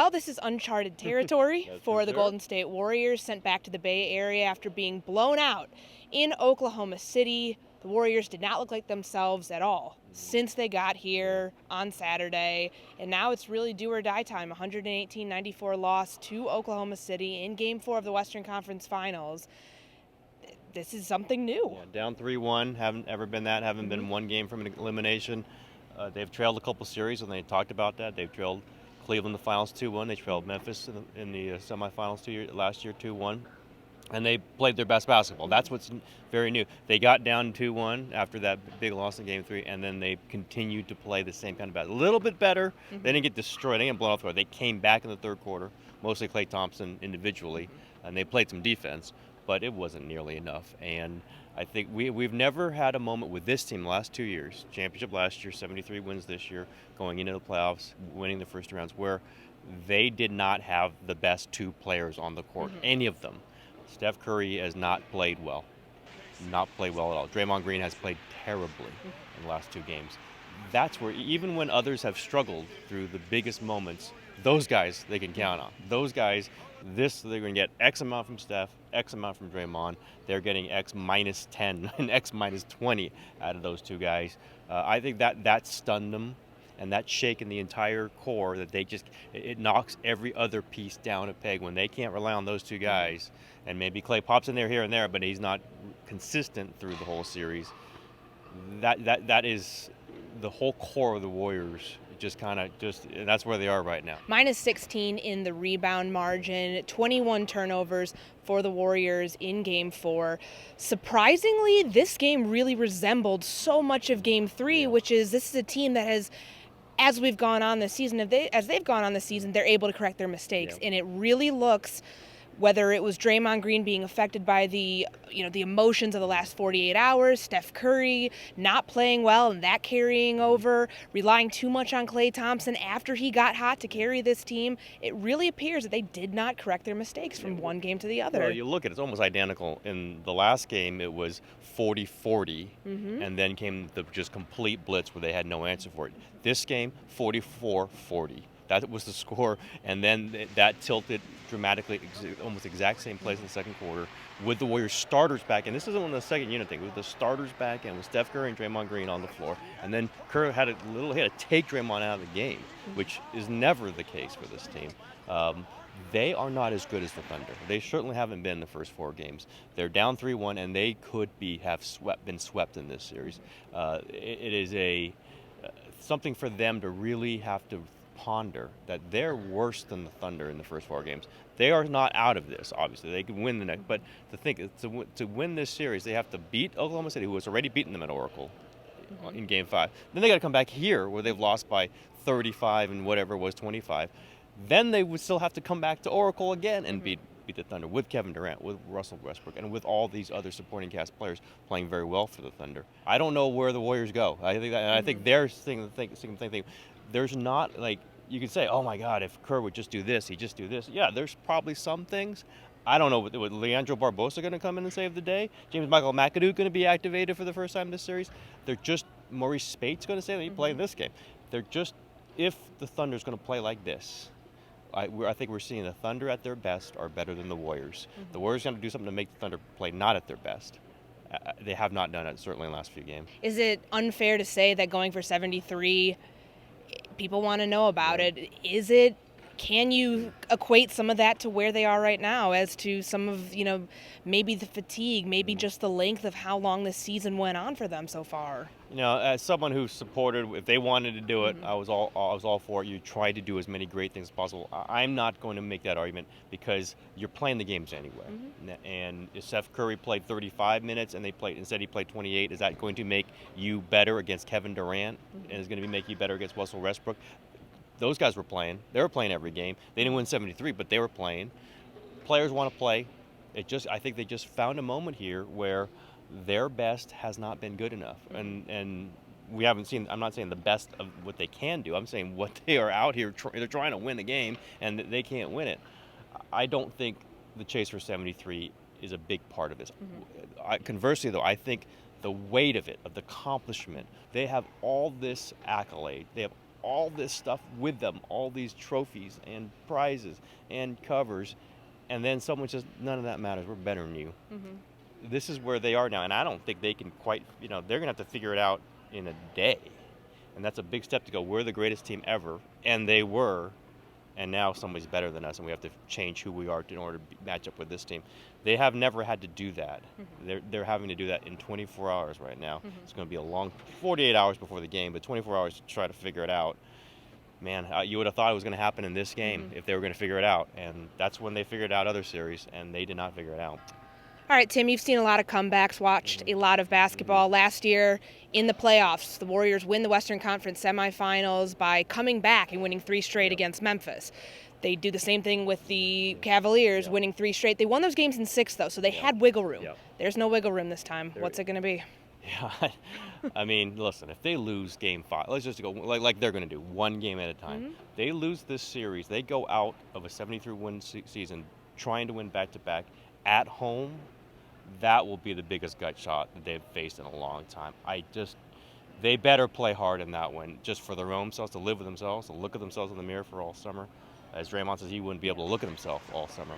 Now this is uncharted territory for the sure. Golden State Warriors, sent back to the Bay Area after being blown out in Oklahoma City. The Warriors did not look like themselves at all since they got here on Saturday, and now it's really do or die time. 118-94 loss to Oklahoma City in Game 4 of the Western Conference Finals. This is something new. Yeah, down 3-1, haven't ever been that, haven't been one game from an elimination. They've trailed a couple series, and they talked about that. They've trailed Cleveland in the finals 2-1. They trailed Memphis in the semifinals last year 2-1. And they played their best basketball. That's what's very new. They got down 2-1 after that big loss in Game 3, and then they continued to play the same kind of basketball. A little bit better. They didn't get destroyed. They didn't blow off the floor. They came back in the third quarter, mostly Klay Thompson individually, and they played some defense, but it wasn't nearly enough. And I think we've never had a moment with this team the last 2 years, championship last year, 73 wins this year, going into the playoffs, winning the first rounds, where they did not have the best two players on the court, any of them. Steph Curry has not played well. Not played well at all. Draymond Green has played terribly in the last two games. That's where, even when others have struggled through the biggest moments, those guys they can count on. Those guys, they're going to get X amount from Steph, X amount from Draymond. They're getting X minus 10 and X minus 20 out of those two guys. I think that stunned them. And that's shaken the entire core, that it knocks every other piece down a peg when they can't rely on those two guys. And maybe Klay pops in there here and there, but he's not consistent through the whole series. That is the whole core of the Warriors. And that's where they are right now. Minus 16 in the rebound margin, 21 turnovers for the Warriors in Game 4. Surprisingly, this game really resembled so much of Game 3, which is this is a team that has, as we've gone on this season, as they've gone on this season, they're able to correct their mistakes. And it really looks, whether it was Draymond Green being affected by the emotions of the last 48 hours, Steph Curry not playing well and that carrying over, relying too much on Klay Thompson after he got hot to carry this team, it really appears that they did not correct their mistakes from one game to the other. Well, you look at it, it's almost identical. In the last game, it was 40-40, and then came the just complete blitz where they had no answer for it. This game, 44-40. That was the score, and then that tilted dramatically, almost exact same place in the second quarter, with the Warriors starters back in. This isn't one of the second unit thing. With the starters back in, with Steph Curry and Draymond Green on the floor, and then Curry had to take Draymond out of the game, which is never the case for this team. They are not as good as the Thunder. They certainly haven't been the first four games. They're down 3-1, and they could have been swept in this series. It is something for them to really have to ponder, that they're worse than the Thunder in the first four games. They are not out of this, obviously. They can win the next, but to win this series, they have to beat Oklahoma City, who has already beaten them at Oracle in Game 5. Then they got to come back here, where they've lost by 35 and whatever it was, 25. Then they would still have to come back to Oracle again and beat the Thunder with Kevin Durant, with Russell Westbrook, and with all these other supporting cast players playing very well for the Thunder. I don't know where the Warriors go. I think they're saying the same thing. There's not, like, you could say, oh my God, if Kerr would just do this, he'd just do this. Yeah, there's probably some things. I don't know, with Leandro Barbosa going to come in and save the day? James Michael McAdoo going to be activated for the first time this series? Maurice Spate's going to say that he played in this game. If the Thunder's going to play like this, I think we're seeing the Thunder at their best are better than the Warriors. The Warriors got to do something to make the Thunder play not at their best. They have not done it, certainly in the last few games. Is it unfair to say that going for 73, people want to know about it? Can you equate some of that to where they are right now, as to some of, maybe the fatigue, maybe just the length of how long this season went on for them so far? As someone who supported, if they wanted to do it, I was all for it. You try to do as many great things as possible. I'm not going to make that argument, because you're playing the games anyway. And if Steph Curry played 35 minutes and instead he played 28, is that going to make you better against Kevin Durant? And is going to make you better against Russell Westbrook? Those guys were playing. They were playing every game. They didn't win 73, but they were playing. Players want to play. I think they just found a moment here where their best has not been good enough. And we haven't seen, I'm not saying the best of what they can do. I'm saying what they are out here, they're trying to win the game, and they can't win it. I don't think the chase for 73 is a big part of this. Conversely, though, I think the weight of it, of the accomplishment, they have all this accolade. They have all this stuff with them, all these trophies and prizes and covers, and then someone says, none of that matters, we're better than you. This is where they are now, and I don't think they can quite, they're going to have to figure it out in a day. And that's a big step to go, we're the greatest team ever, and they were, and now somebody's better than us, and we have to change who we are in order to match up with this team. They have never had to do that. They're having to do that in 24 hours right now. It's going to be a long 48 hours before the game, but 24 hours to try to figure it out. Man, you would have thought it was going to happen in this game if they were going to figure it out, and that's when they figured out other series, and they did not figure it out. All right, Tim, you've seen a lot of comebacks, watched a lot of basketball. Last year in the playoffs, the Warriors win the Western Conference semifinals by coming back and winning 3 straight against Memphis. They do the same thing with the Cavaliers, winning 3 straight. They won those games in 6, though, so they had wiggle room. There's no wiggle room this time. What's it going to be? Yeah, I mean, listen, if they lose Game 5, let's just go like they're going to do, one game at a time. They lose this series, they go out of a 73-win season trying to win back-to-back at home. That will be the biggest gut shot that they've faced in a long time. They better play hard in that one, just for their own selves, to live with themselves, to look at themselves in the mirror for all summer. As Draymond says, he wouldn't be able to look at himself all summer.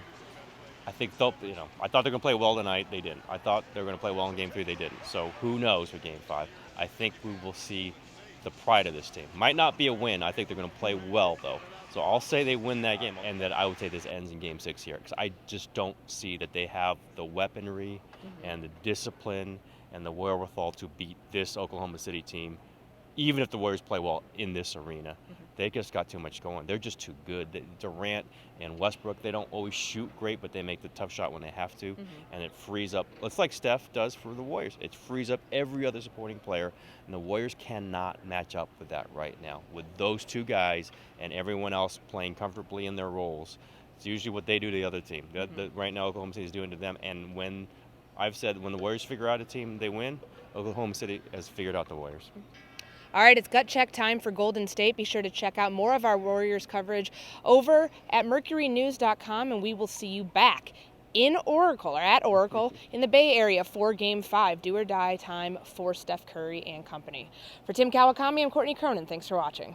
I think I thought they were going to play well tonight. They didn't. I thought they were going to play well in Game 3. They didn't. So who knows for Game 5? I think we will see the pride of this team. Might not be a win. I think they're going to play well, though. So I'll say they win that game, and that I would say this ends in Game 6 here, because I just don't see that they have the weaponry and the discipline and the wherewithal to beat this Oklahoma City team, even if the Warriors play well in this arena. They just got too much going. They're just too good. Durant and Westbrook, they don't always shoot great, but they make the tough shot when they have to, and it frees up. It's like Steph does for the Warriors. It frees up every other supporting player, and the Warriors cannot match up with that right now. With those two guys and everyone else playing comfortably in their roles, it's usually what they do to the other team. Right now, Oklahoma City is doing to them, and when the Warriors figure out a team they win, Oklahoma City has figured out the Warriors. All right, it's gut check time for Golden State. Be sure to check out more of our Warriors coverage over at mercurynews.com, and we will see you back at Oracle in the Bay Area for Game 5, do or die time for Steph Curry and company. For Tim Kawakami, I'm Courtney Cronin. Thanks for watching.